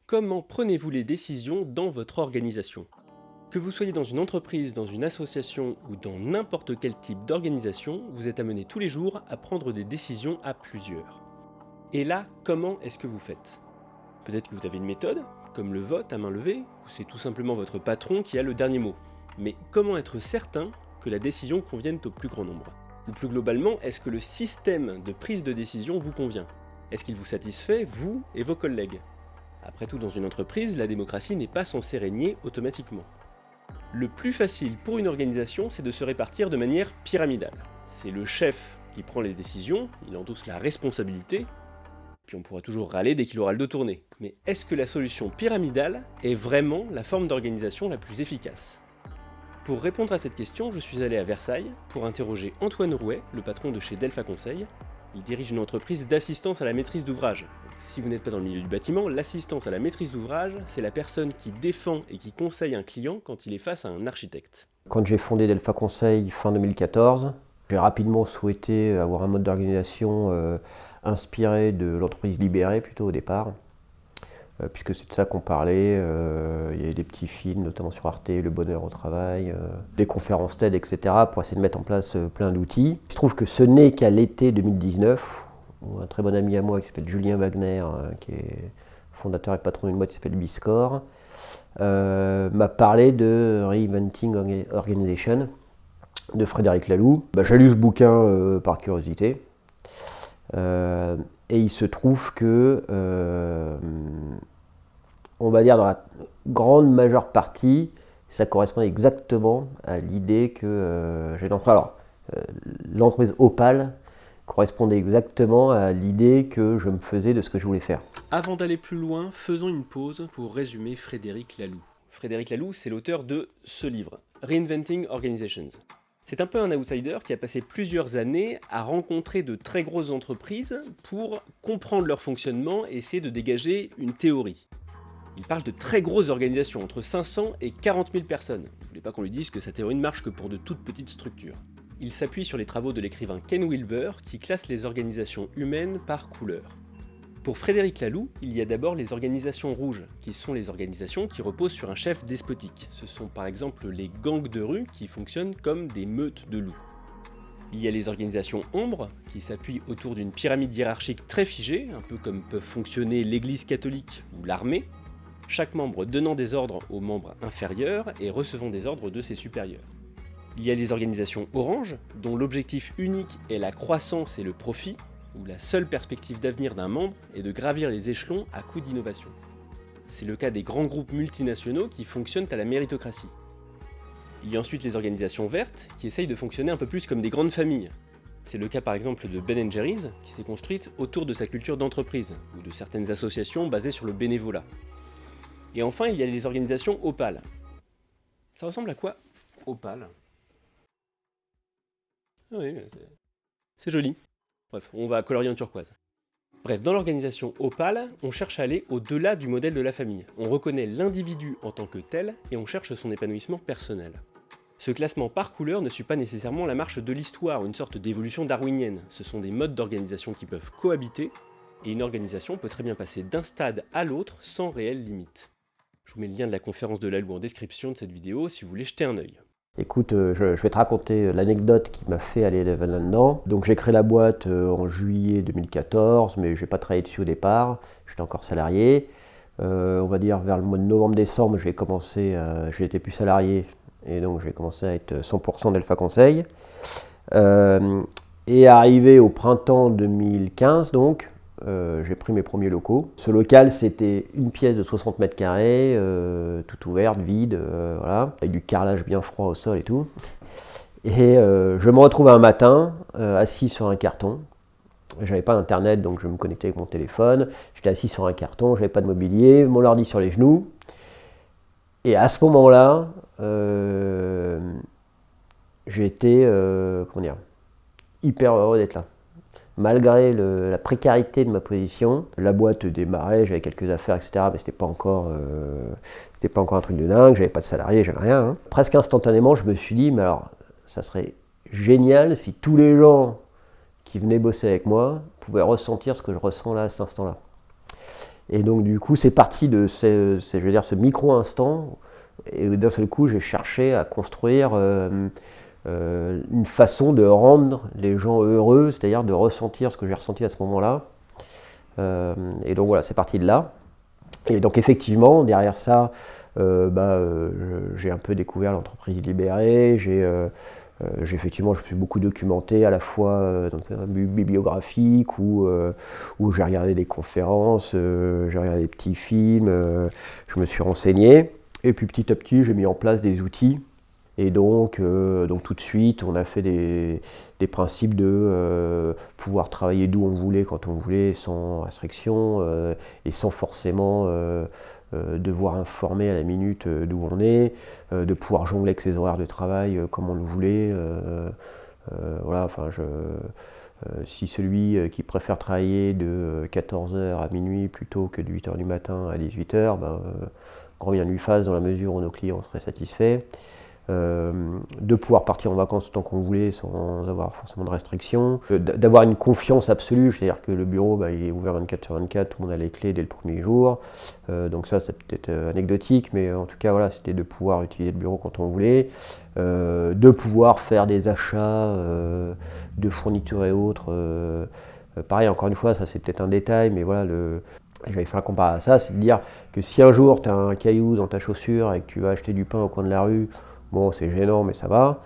Comment prenez-vous les décisions dans votre organisation? Que vous soyez dans une entreprise, dans une association ou dans n'importe quel type d'organisation, vous êtes amené tous les jours à prendre des décisions à plusieurs. Et là, comment est-ce que vous faites? Peut-être que vous avez une méthode, comme le vote à main levée, ou c'est tout simplement votre patron qui a le dernier mot. Mais comment être certain que la décision convienne au plus grand nombre? Ou plus globalement, est-ce que le système de prise de décision vous convient? Est-ce qu'il vous satisfait, vous et vos collègues? Après tout, dans une entreprise, la démocratie n'est pas censée régner automatiquement. Le plus facile pour une organisation, c'est de se répartir de manière pyramidale. C'est le chef qui prend les décisions, il endosse la responsabilité, puis on pourra toujours râler dès qu'il aura le dos tourné. Mais est-ce que la solution pyramidale est vraiment la forme d'organisation la plus efficace? Pour répondre à cette question, je suis allé à Versailles pour interroger Antoine Rouet, le patron de chez Delpha Conseil. Il dirige une entreprise d'assistance à la maîtrise d'ouvrage. Si vous n'êtes pas dans le milieu du bâtiment, l'assistance à la maîtrise d'ouvrage, c'est la personne qui défend et qui conseille un client quand il est face à un architecte. Quand j'ai fondé Delpha Conseil fin 2014, j'ai rapidement souhaité avoir un mode d'organisation inspiré de l'entreprise libérée plutôt au départ, puisque c'est de ça qu'on parlait. Il y avait des petits films, notamment sur Arte, Le Bonheur au Travail, des conférences TED, etc., pour essayer de mettre en place plein d'outils. Il se trouve que ce n'est qu'à l'été 2019, où un très bon ami à moi qui s'appelle Julien Wagner, qui est fondateur et patron d'une boîte qui s'appelle Biscore, m'a parlé de Reinventing Organization de Frédéric Laloux. J'ai lu ce bouquin par curiosité. Et il se trouve que, on va dire dans la grande majeure partie, ça correspond exactement à l'idée que j'ai d'entrer. Alors, l'entreprise Opal correspondait exactement à l'idée que je me faisais de ce que je voulais faire. Avant d'aller plus loin, faisons une pause pour résumer Frédéric Laloux. Frédéric Laloux, c'est l'auteur de ce livre, Reinventing Organizations. C'est un peu un outsider qui a passé plusieurs années à rencontrer de très grosses entreprises pour comprendre leur fonctionnement et essayer de dégager une théorie. Il parle de très grosses organisations, entre 500 et 40 000 personnes. Il ne voulait pas qu'on lui dise que sa théorie ne marche que pour de toutes petites structures. Il s'appuie sur les travaux de l'écrivain Ken Wilber qui classe les organisations humaines par couleur. Pour Frédéric Laloux, il y a d'abord les organisations rouges, qui sont les organisations qui reposent sur un chef despotique. Ce sont par exemple les gangs de rue qui fonctionnent comme des meutes de loups. Il y a les organisations ombres, qui s'appuient autour d'une pyramide hiérarchique très figée, un peu comme peuvent fonctionner l'église catholique ou l'armée, chaque membre donnant des ordres aux membres inférieurs et recevant des ordres de ses supérieurs. Il y a les organisations oranges, dont l'objectif unique est la croissance et le profit, où la seule perspective d'avenir d'un membre est de gravir les échelons à coup d'innovation. C'est le cas des grands groupes multinationaux qui fonctionnent à la méritocratie. Il y a ensuite les organisations vertes, qui essayent de fonctionner un peu plus comme des grandes familles. C'est le cas par exemple de Ben & Jerry's, qui s'est construite autour de sa culture d'entreprise, ou de certaines associations basées sur le bénévolat. Et enfin, il y a les organisations Opal. Ça ressemble à quoi, Opal? Ah oui, c'est joli. Bref, on va colorier en turquoise. Bref, dans l'organisation Opal, on cherche à aller au-delà du modèle de la famille. On reconnaît l'individu en tant que tel et on cherche son épanouissement personnel. Ce classement par couleur ne suit pas nécessairement la marche de l'histoire ou une sorte d'évolution darwinienne. Ce sont des modes d'organisation qui peuvent cohabiter et une organisation peut très bien passer d'un stade à l'autre sans réelle limite. Je vous mets le lien de la conférence de Laloux en description de cette vidéo si vous voulez jeter un œil. Écoute, je vais te raconter l'anecdote qui m'a fait aller là-dedans. Donc j'ai créé la boîte en juillet 2014, mais je n'ai pas travaillé dessus au départ, j'étais encore salarié. On va dire vers le mois de novembre-décembre, j'étais plus salarié, et donc j'ai commencé à être 100% Delpha Conseil. Et arrivé au printemps 2015, donc, j'ai pris mes premiers locaux. Ce local, c'était une pièce de 60 mètres carrés, toute ouverte, vide, voilà, avec du carrelage bien froid au sol et tout. Et je me retrouve un matin, assis sur un carton. J'avais pas d'internet, donc je me connectais avec mon téléphone. J'étais assis sur un carton, j'avais pas de mobilier, mon ordi sur les genoux. Et à ce moment-là, j'étais, hyper heureux d'être là. Malgré la précarité de ma position, la boîte démarrait, j'avais quelques affaires, etc. Mais c'était pas encore un truc de dingue, j'avais pas de salarié, j'avais rien. Hein. Presque instantanément, je me suis dit, mais alors, ça serait génial si tous les gens qui venaient bosser avec moi pouvaient ressentir ce que je ressens là à cet instant-là. Et donc du coup, c'est parti de je veux dire, ce micro-instant, et d'un seul coup, j'ai cherché à construire une façon de rendre les gens heureux, c'est-à-dire de ressentir ce que j'ai ressenti à ce moment-là. Et donc voilà, c'est parti de là. Et donc effectivement, derrière ça, j'ai un peu découvert l'entreprise libérée, effectivement, je me suis beaucoup documenté à la fois dans un but bibliographique où j'ai regardé des conférences, j'ai regardé des petits films, je me suis renseigné. Et puis petit à petit, j'ai mis en place des outils. Et donc tout de suite, on a fait des principes de pouvoir travailler d'où on voulait, quand on voulait, sans restriction et sans forcément devoir informer à la minute d'où on est, de pouvoir jongler avec ses horaires de travail comme on le voulait. Voilà, enfin, si celui qui préfère travailler de 14 h à minuit plutôt que de 8 h du matin à 18 h, grand bien lui fasse dans la mesure où nos clients seraient satisfaits. De pouvoir partir en vacances tant qu'on voulait sans avoir forcément de restrictions, d'avoir une confiance absolue, c'est-à-dire que le bureau il est ouvert 24/24, tout le monde a les clés dès le premier jour, donc ça c'est peut-être anecdotique, mais en tout cas voilà, c'était de pouvoir utiliser le bureau quand on voulait, de pouvoir faire des achats de fournitures et autres, pareil encore une fois, ça c'est peut-être un détail, mais voilà, j'avais fait un comparé à ça, c'est de dire que si un jour tu as un caillou dans ta chaussure et que tu vas acheter du pain au coin de la rue, bon, c'est gênant, mais ça va.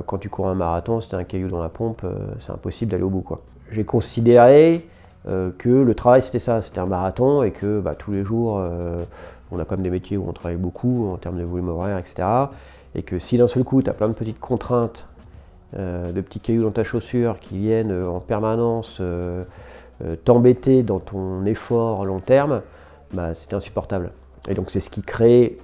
Quand tu cours un marathon, si tu as un caillou dans la pompe, c'est impossible d'aller au bout, quoi. J'ai considéré que le travail, c'était ça, c'était un marathon, et que tous les jours, on a quand même des métiers où on travaille beaucoup en termes de volume horaire, etc. Et que si d'un seul coup, tu as plein de petites contraintes, de petits cailloux dans ta chaussure qui viennent en permanence t'embêter dans ton effort long terme, c'était insupportable. Et donc c'est ce qui crée...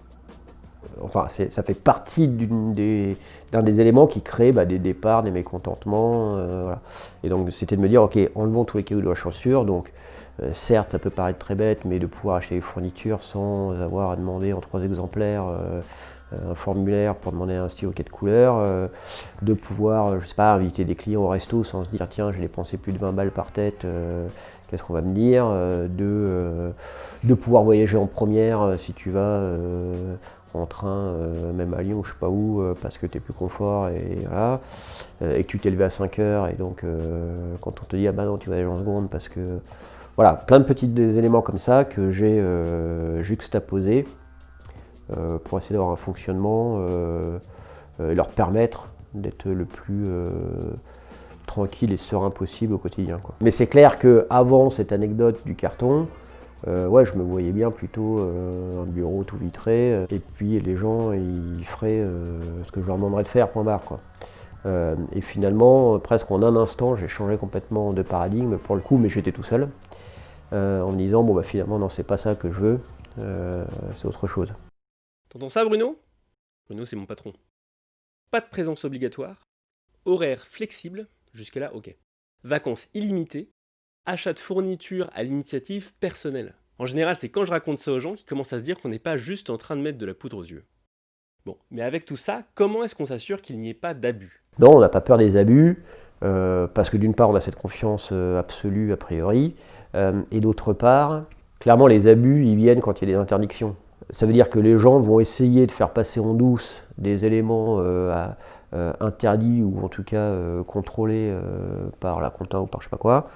Enfin, ça fait partie d'un des éléments qui crée des départs, des mécontentements. Voilà. Et donc, c'était de me dire, ok, enlevons tous les cailloux de la chaussure. Donc, certes, ça peut paraître très bête, mais de pouvoir acheter des fournitures sans avoir à demander en 3 exemplaires un formulaire pour demander un stylo 4 couleurs, de pouvoir, je sais pas, inviter des clients au resto sans se dire, tiens, j'ai dépensé plus de 20 balles par tête, qu'est-ce qu'on va me dire, de pouvoir voyager en première si tu vas en train, même à Lyon, je sais pas où, parce que tu es plus confort et voilà, et que tu t'es levé à 5 h, et donc quand on te dit ah bah non, tu vas aller en seconde, parce que voilà, plein de petits éléments comme ça que j'ai juxtaposés pour essayer d'avoir un fonctionnement et leur permettre d'être le plus tranquille et serein possible au quotidien, quoi. Mais c'est clair qu'avant cette anecdote du carton, je me voyais bien plutôt un bureau tout vitré, et puis les gens ils feraient ce que je leur demanderais de faire, point barre, quoi. Et finalement, presque en un instant, j'ai changé complètement de paradigme pour le coup, mais j'étais tout seul, en me disant bon finalement non, c'est pas ça que je veux, c'est autre chose. T'entends ça, Bruno? Bruno, c'est mon patron. Pas de présence obligatoire, horaire flexible, jusque-là ok. Vacances illimitées, achat de fournitures à l'initiative personnelle. En général, c'est quand je raconte ça aux gens qu'ils commencent à se dire qu'on n'est pas juste en train de mettre de la poudre aux yeux. Bon, mais avec tout ça, comment est-ce qu'on s'assure qu'il n'y ait pas d'abus? Non, on n'a pas peur des abus, parce que d'une part, on a cette confiance absolue a priori, et d'autre part, clairement, les abus, ils viennent quand il y a des interdictions. Ça veut dire que les gens vont essayer de faire passer en douce des éléments interdits, ou en tout cas contrôlés par la compta ou par je sais pas quoi.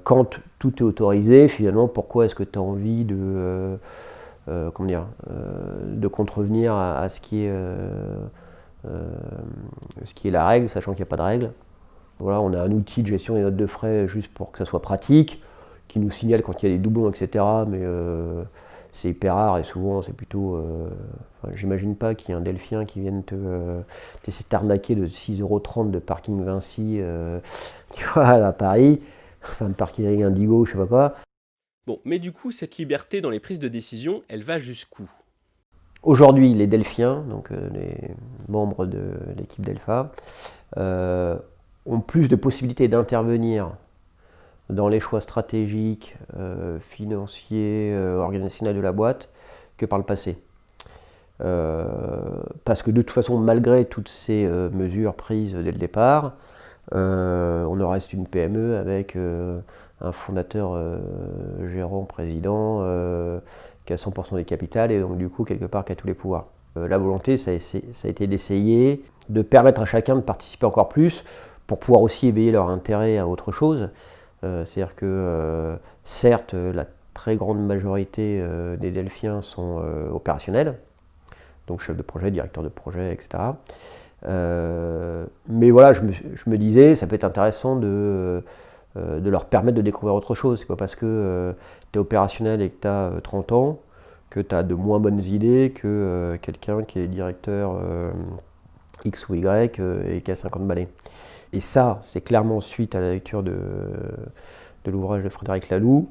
Quand tout est autorisé, finalement, pourquoi est-ce que tu as envie de contrevenir à ce qui est la règle, sachant qu'il n'y a pas de règle. Voilà, on a un outil de gestion des notes de frais juste pour que ça soit pratique, qui nous signale quand il y a des doublons, etc. Mais c'est hyper rare, et souvent c'est plutôt... j'imagine pas qu'il y ait un Delphien qui vienne t'essayer de t'arnaquer de 6,30 € de parking Vinci tu vois, à Paris, enfin de parking Indigo, je sais pas quoi. Bon, mais du coup, cette liberté dans les prises de décision, elle va jusqu'où? Aujourd'hui, les Delphiens, donc les membres de l'équipe Delpha, ont plus de possibilités d'intervenir dans les choix stratégiques, financiers, organisationnels de la boîte que par le passé. Parce que de toute façon, malgré toutes ces mesures prises dès le départ, On en reste une PME avec un fondateur, gérant, président, qui a 100% des capitales et donc du coup quelque part qui a tous les pouvoirs. La volonté, ça a été d'essayer de permettre à chacun de participer encore plus pour pouvoir aussi éveiller leur intérêt à autre chose. C'est-à-dire que certes, la très grande majorité des Delphiens sont opérationnels, donc chef de projet, directeur de projet, etc. Mais voilà, je me disais, ça peut être intéressant de leur permettre de découvrir autre chose. C'est pas parce que tu es opérationnel et que tu as 30 ans que tu as de moins bonnes idées que quelqu'un qui est directeur X ou Y et qui a 50 balais. Et ça, c'est clairement suite à la lecture de l'ouvrage de Frédéric Laloux.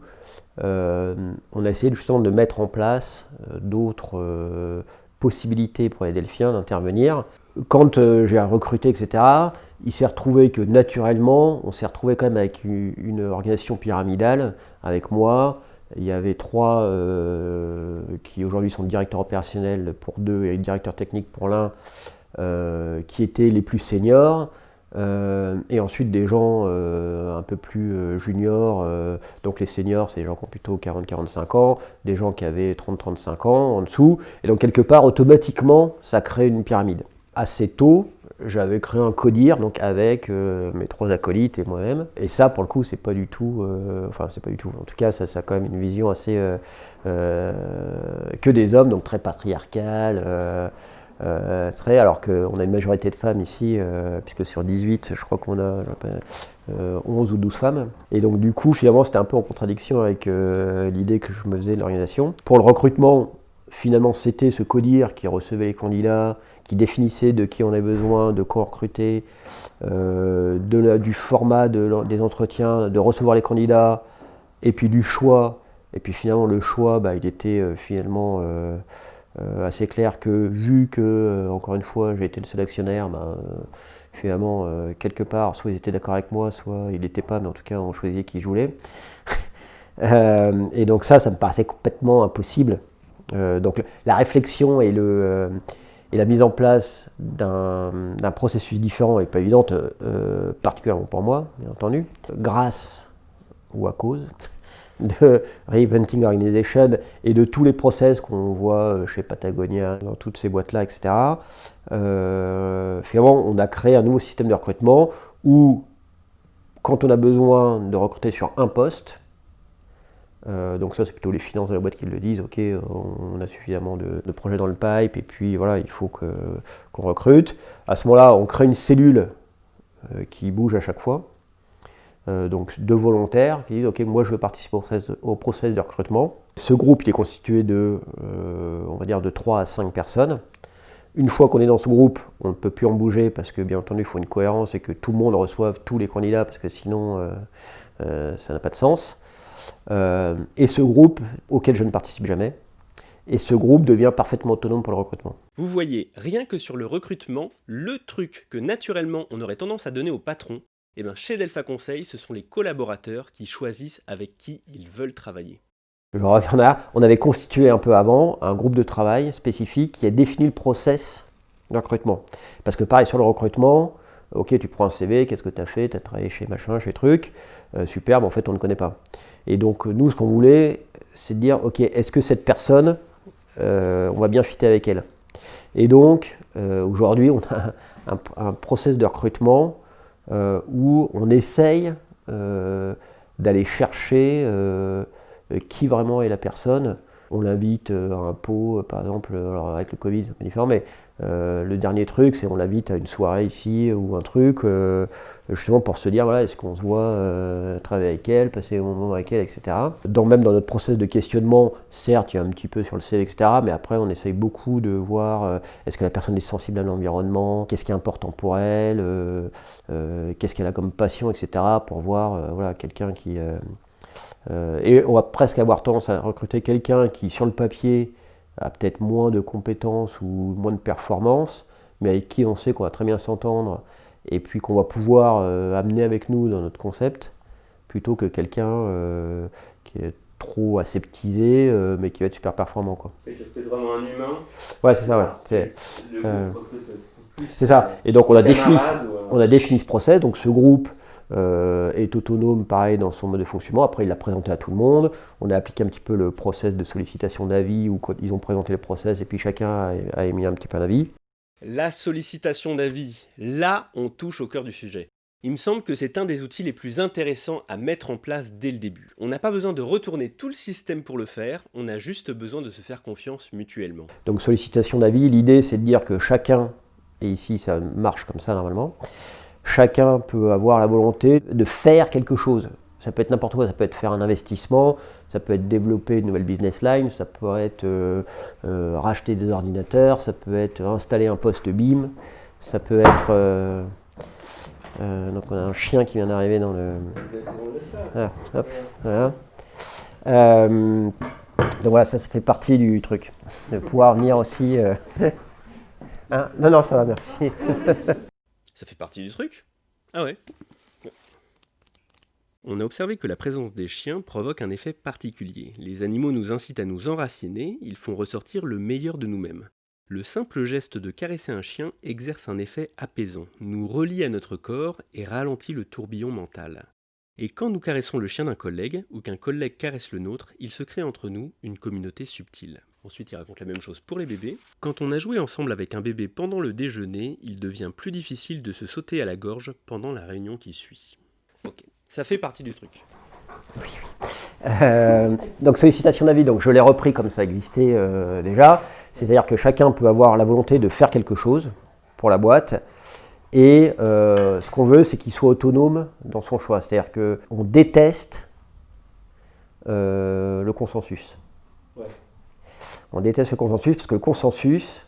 On a essayé justement de mettre en place d'autres possibilités pour les Delphiens d'intervenir. Quand j'ai recruté, etc., il s'est retrouvé que naturellement, on s'est retrouvé quand même avec une organisation pyramidale, avec moi. Il y avait 3 qui aujourd'hui sont directeurs opérationnels pour 2 et directeurs techniques pour l'un, qui étaient les plus seniors. Et ensuite des gens un peu plus juniors, donc les seniors c'est des gens qui ont plutôt 40-45 ans, des gens qui avaient 30-35 ans en dessous, et donc quelque part automatiquement ça crée une pyramide. Assez tôt, j'avais créé un CODIR donc avec mes 3 acolytes et moi-même, et ça pour le coup c'est pas du tout, en tout cas ça a quand même une vision assez que des hommes, donc très patriarcale. Alors qu'on a une majorité de femmes ici, puisque sur 18, je crois qu'on a 11 ou 12 femmes. Et donc du coup, finalement, c'était un peu en contradiction avec l'idée que je me faisais de l'organisation. Pour le recrutement, finalement, c'était ce CODIR qui recevait les candidats, qui définissait de qui on avait besoin, de quoi recruter, du format des entretiens, de recevoir les candidats, et puis du choix. Et puis finalement, le choix, il était finalement... assez clair que vu que, encore une fois, j'ai été le seul actionnaire, finalement, quelque part, soit ils étaient d'accord avec moi, soit ils n'étaient pas, mais en tout cas, on choisissait qui je voulais. Et donc ça me paraissait complètement impossible. Donc la réflexion et la mise en place d'un processus différent n'est pas évidente, particulièrement pour moi, bien entendu, grâce ou à cause de Reinventing Organization et de tous les process qu'on voit chez Patagonia, dans toutes ces boîtes-là, etc. Finalement, on a créé un nouveau système de recrutement où, quand on a besoin de recruter sur un poste, donc ça c'est plutôt les finances de la boîte qui le disent, ok, on a suffisamment de projets dans le pipe et puis voilà, il faut qu'on recrute. À ce moment-là, on crée une cellule qui bouge à chaque fois. Donc 2 volontaires qui disent ok, moi je veux participer au process de recrutement. Ce groupe il est constitué de on va dire de 3 à 5 personnes. Une fois qu'on est dans ce groupe, on ne peut plus en bouger parce que bien entendu il faut une cohérence et que tout le monde reçoive tous les candidats parce que sinon ça n'a pas de sens. Et ce groupe auquel je ne participe jamais, et ce groupe devient parfaitement autonome pour le recrutement. Vous voyez, rien que sur le recrutement, le truc que naturellement on aurait tendance à donner au patron, eh bien, chez Delpha Conseil, ce sont les collaborateurs qui choisissent avec qui ils veulent travailler. On avait constitué un peu avant un groupe de travail spécifique qui a défini le process de recrutement. Parce que pareil, sur le recrutement, ok, tu prends un CV, qu'est-ce que tu as fait? Tu as travaillé chez machin, chez truc, super, mais en fait on ne connaît pas. Et donc nous, ce qu'on voulait, c'est de dire, ok, est-ce que cette personne, on va bien fitter avec elle? Et donc, aujourd'hui, on a un process de recrutement où on essaye d'aller chercher qui vraiment est la personne. On l'invite à un pot, par exemple, alors avec le Covid c'est un peu différent, mais le dernier truc c'est on l'invite à une soirée ici ou un truc, justement pour se dire voilà, est-ce qu'on se voit travailler avec elle, passer un moment avec elle, etc. Même dans notre process de questionnement, certes il y a un petit peu sur le CV, etc. Mais après on essaye beaucoup de voir est-ce que la personne est sensible à l'environnement, qu'est-ce qui est important pour elle, qu'est-ce qu'elle a comme passion, etc. pour voir voilà, quelqu'un qui... et on va presque avoir tendance à recruter quelqu'un qui, sur le papier, a peut-être moins de compétences ou moins de performances, mais avec qui on sait qu'on va très bien s'entendre et puis qu'on va pouvoir amener avec nous dans notre concept, plutôt que quelqu'un qui est trop aseptisé, mais qui va être super performant, quoi. C'est vraiment un humain. Ouais, c'est ça, ouais. C'est ça. Et donc on a défini... On a défini ce process, donc ce groupe est autonome, pareil, dans son mode de fonctionnement. Après, il l'a présenté à tout le monde. On a appliqué un petit peu le process de sollicitation d'avis, où ils ont présenté le process et puis chacun a émis un petit peu d'avis. La sollicitation d'avis, là, on touche au cœur du sujet. Il me semble que c'est un des outils les plus intéressants à mettre en place dès le début. On n'a pas besoin de retourner tout le système pour le faire, on a juste besoin de se faire confiance mutuellement. Donc sollicitation d'avis, l'idée c'est de dire que chacun, et ici ça marche comme ça normalement, chacun peut avoir la volonté de faire quelque chose. Ça peut être n'importe quoi, ça peut être faire un investissement, ça peut être développer une nouvelle business line, ça peut être racheter des ordinateurs, ça peut être installer un poste BIM, ça peut être... donc on a un chien qui vient d'arriver dans le... Ah, hop, voilà. Donc voilà, ça fait partie du truc, de pouvoir venir aussi... Hein, non, ça va, merci. Ça fait partie du truc? Ah ouais. On a observé que la présence des chiens provoque un effet particulier. Les animaux nous incitent à nous enraciner, ils font ressortir le meilleur de nous-mêmes. Le simple geste de caresser un chien exerce un effet apaisant, nous relie à notre corps et ralentit le tourbillon mental. Et quand nous caressons le chien d'un collègue, ou qu'un collègue caresse le nôtre, il se crée entre nous une communauté subtile. Ensuite, il raconte la même chose pour les bébés. Quand on a joué ensemble avec un bébé pendant le déjeuner, il devient plus difficile de se sauter à la gorge pendant la réunion qui suit. Ok, ça fait partie du truc. Donc sollicitation d'avis, donc je l'ai repris comme ça existait déjà, c'est-à-dire que chacun peut avoir la volonté de faire quelque chose pour la boîte, et ce qu'on veut c'est qu'il soit autonome dans son choix, c'est-à-dire qu'on déteste le consensus. Ouais. On déteste le consensus parce que le consensus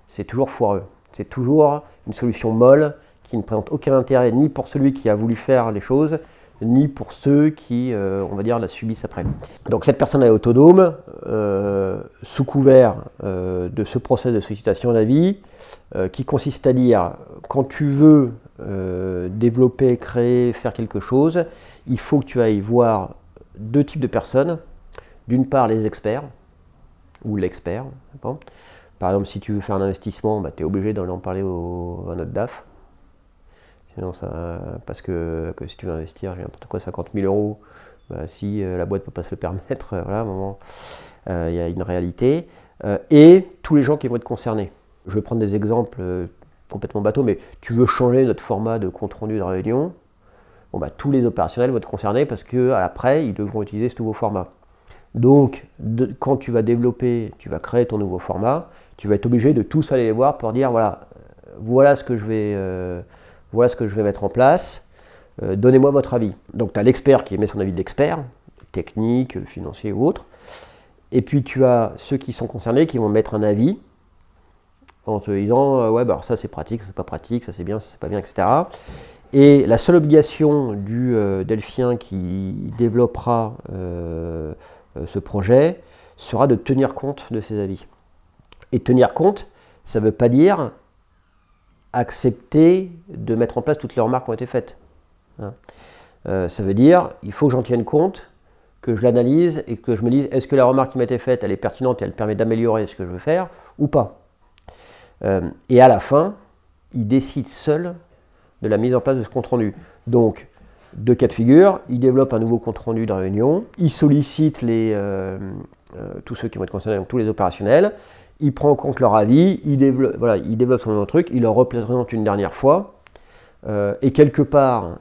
c'est toujours foireux, c'est toujours une solution molle qui ne présente aucun intérêt ni pour celui qui a voulu faire les choses, ni pour ceux qui, on va dire, la subissent après. Donc cette personne est autonome, sous couvert de ce process de sollicitation d'avis, qui consiste à dire, quand tu veux développer, créer, faire quelque chose, il faut que tu ailles voir deux types de personnes. D'une part, les experts, ou l'expert. Bon. Par exemple, si tu veux faire un investissement, bah, tu es obligé d'en parler à notre DAF. Sinon, parce que si tu veux investir, j'ai n'importe quoi, 50 000 euros, bah, si la boîte ne peut pas se le permettre, voilà, à un moment, il y a une réalité. Et tous les gens qui vont être concernés. Je vais prendre des exemples complètement bateaux, mais tu veux changer notre format de compte-rendu de réunion, bon, bah, tous les opérationnels vont être concernés parce qu'après, ils devront utiliser ce nouveau format. Donc, quand tu vas développer, tu vas créer ton nouveau format, tu vas être obligé de tous aller les voir pour dire, voilà ce que je vais mettre en place, donnez-moi votre avis. Donc tu as l'expert qui émet son avis d'expert, technique, financier ou autre, et puis tu as ceux qui sont concernés qui vont mettre un avis en te disant ouais bah alors ça c'est pratique, ça c'est pas pratique, ça c'est bien, ça c'est pas bien, etc. Et la seule obligation du Delphien qui développera ce projet sera de tenir compte de ces avis. Et tenir compte, ça ne veut pas dire accepter de mettre en place toutes les remarques qui ont été faites. Ça veut dire, il faut que j'en tienne compte, que je l'analyse et que je me dise, est-ce que la remarque qui m'a été faite, elle est pertinente et elle permet d'améliorer ce que je veux faire ou pas. Et à la fin, il décide seul de la mise en place de ce compte-rendu. Donc, deux cas de figure, il développe un nouveau compte-rendu de réunion, il sollicite tous ceux qui vont être concernés, donc tous les opérationnels, il prend en compte leur avis, il développe son nouveau truc, il leur représente une dernière fois, et quelque part,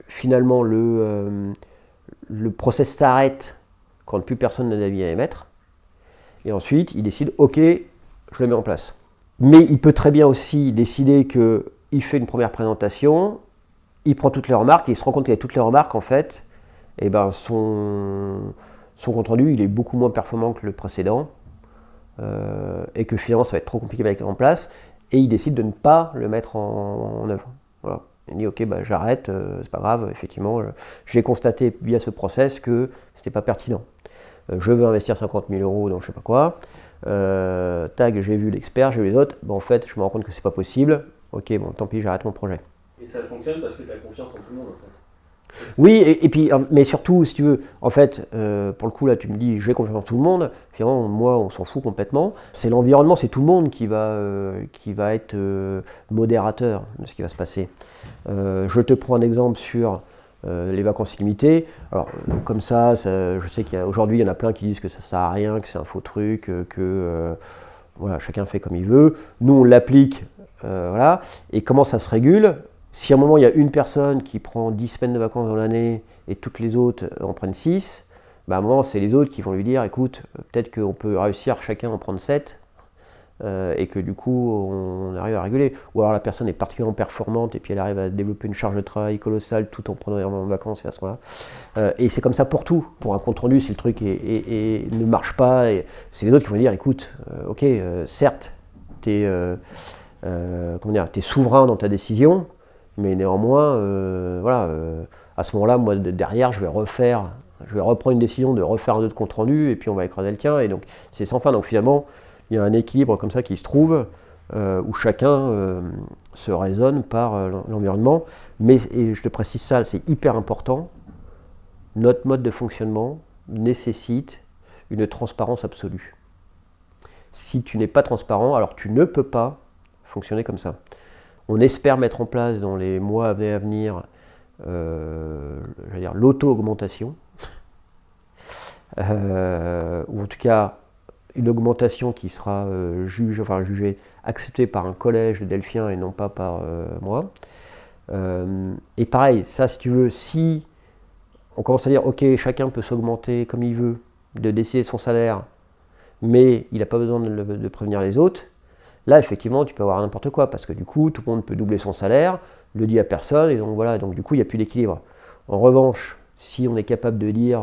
finalement, le process s'arrête quand plus personne n'a d'avis à émettre, et ensuite, il décide, ok, je le mets en place. Mais il peut très bien aussi décider qu'il fait une première présentation, il prend toutes les remarques, et il se rend compte qu'avec toutes les remarques, en fait, eh ben, son compte-rendu, il est beaucoup moins performant que le précédent, et que finalement ça va être trop compliqué à mettre en place, et il décide de ne pas le mettre en œuvre. Voilà. Il dit ok, bah, j'arrête, c'est pas grave, effectivement, j'ai constaté via ce process que c'était pas pertinent. Je veux investir 50 000 euros dans je sais pas quoi, j'ai vu l'expert, j'ai vu les autres, bon, en fait je me rends compte que c'est pas possible, ok, bon tant pis, j'arrête mon projet. Et ça fonctionne parce que tu as confiance en tout le monde en fait. Oui, et puis, mais surtout, si tu veux, en fait, pour le coup, là, tu me dis, j'ai confiance en tout le monde. Finalement, moi, on s'en fout complètement. C'est l'environnement, c'est tout le monde qui va être modérateur de ce qui va se passer. Je te prends un exemple sur les vacances illimitées. Alors, comme ça je sais qu'aujourd'hui, il y en a plein qui disent que ça sert à rien, que c'est un faux truc, voilà, chacun fait comme il veut. Nous, on l'applique, voilà. Et comment ça se régule? Si à un moment il y a une personne qui prend 10 semaines de vacances dans l'année et toutes les autres en prennent 6, bah à un moment c'est les autres qui vont lui dire écoute, peut-être qu'on peut réussir chacun à en prendre 7 et que du coup on arrive à réguler. Ou alors la personne est particulièrement performante et puis elle arrive à développer une charge de travail colossale tout en prenant énormément de vacances et à ce moment-là. Et c'est comme ça pour tout. Pour un compte rendu, si le truc ne marche pas, c'est les autres qui vont lui dire écoute, ok, certes, tu es, souverain dans ta décision. Mais néanmoins, voilà, à ce moment-là, moi, derrière, je vais reprendre une décision de refaire un autre compte rendu, et puis on va écraser le tien, et donc c'est sans fin. Donc finalement, il y a un équilibre comme ça qui se trouve, où chacun se raisonne par l'environnement. Mais, et je te précise ça, c'est hyper important, notre mode de fonctionnement nécessite une transparence absolue. Si tu n'es pas transparent, alors tu ne peux pas fonctionner comme ça. On espère mettre en place dans les mois à venir l'auto-augmentation, ou en tout cas une augmentation qui sera jugée, acceptée par un collège de Delphiens et non pas par moi. Et pareil, ça si tu veux, si on commence à dire ok, chacun peut s'augmenter comme il veut, de décider son salaire, mais il n'a pas besoin de prévenir les autres, là, effectivement, tu peux avoir n'importe quoi, parce que du coup, tout le monde peut doubler son salaire, le dit à personne, et donc voilà, donc du coup, il n'y a plus d'équilibre. En revanche, si on est capable de dire,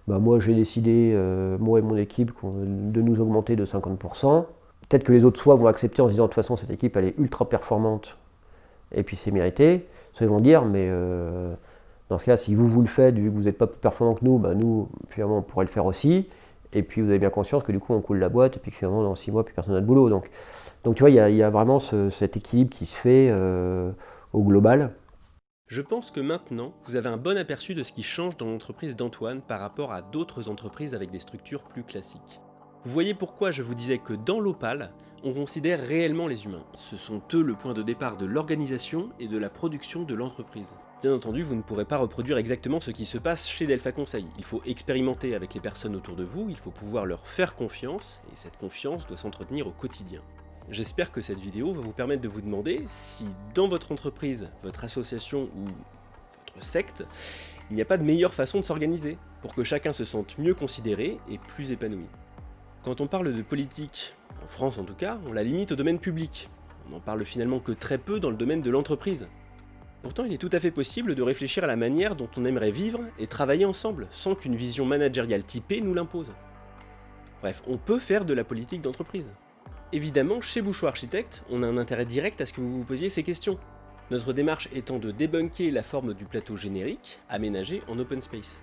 bah, moi j'ai décidé, moi et mon équipe, de nous augmenter de 50%, peut-être que les autres soit vont accepter en se disant, de toute façon, cette équipe, elle est ultra performante, et puis c'est mérité, soit ils vont dire, mais dans ce cas, si vous le faites, vu que vous n'êtes pas plus performant que nous, bah, nous, finalement, on pourrait le faire aussi. Et puis vous avez bien conscience que du coup on coule la boîte et puis que finalement dans 6 mois plus personne n'a de boulot. Donc tu vois, il y a vraiment cet équilibre qui se fait au global. Je pense que maintenant, vous avez un bon aperçu de ce qui change dans l'entreprise d'Antoine par rapport à d'autres entreprises avec des structures plus classiques. Vous voyez pourquoi je vous disais que dans l'Opale, on considère réellement les humains. Ce sont eux le point de départ de l'organisation et de la production de l'entreprise. Bien entendu, vous ne pourrez pas reproduire exactement ce qui se passe chez Delpha Conseil. Il faut expérimenter avec les personnes autour de vous, il faut pouvoir leur faire confiance, et cette confiance doit s'entretenir au quotidien. J'espère que cette vidéo va vous permettre de vous demander si dans votre entreprise, votre association ou votre secte, il n'y a pas de meilleure façon de s'organiser, pour que chacun se sente mieux considéré et plus épanoui. Quand on parle de politique, en France en tout cas, on la limite au domaine public. On n'en parle finalement que très peu dans le domaine de l'entreprise. Pourtant, il est tout à fait possible de réfléchir à la manière dont on aimerait vivre et travailler ensemble, sans qu'une vision managériale typée nous l'impose. Bref, on peut faire de la politique d'entreprise. Évidemment, chez Bouchois Architecte, on a un intérêt direct à ce que vous vous posiez ces questions. Notre démarche étant de débunker la forme du plateau générique, aménagé en open space.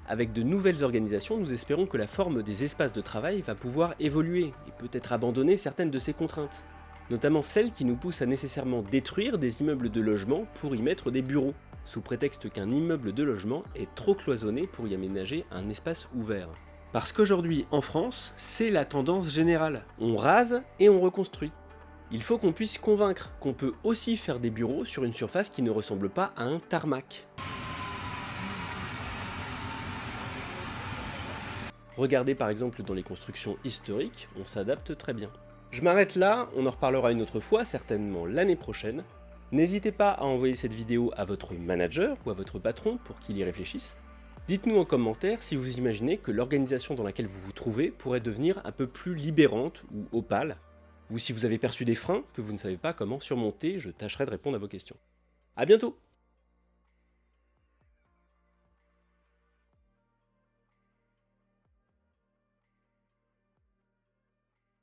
Avec de nouvelles organisations, nous espérons que la forme des espaces de travail va pouvoir évoluer et peut-être abandonner certaines de ses contraintes. Notamment celles qui nous poussent à nécessairement détruire des immeubles de logement pour y mettre des bureaux, sous prétexte qu'un immeuble de logement est trop cloisonné pour y aménager un espace ouvert. Parce qu'aujourd'hui, en France, c'est la tendance générale. On rase et on reconstruit. Il faut qu'on puisse convaincre qu'on peut aussi faire des bureaux sur une surface qui ne ressemble pas à un tarmac. Regardez par exemple dans les constructions historiques, on s'adapte très bien. Je m'arrête là, on en reparlera une autre fois, certainement l'année prochaine. N'hésitez pas à envoyer cette vidéo à votre manager ou à votre patron pour qu'il y réfléchisse. Dites-nous en commentaire si vous imaginez que l'organisation dans laquelle vous vous trouvez pourrait devenir un peu plus libérante ou opale, ou si vous avez perçu des freins que vous ne savez pas comment surmonter, je tâcherai de répondre à vos questions. A bientôt!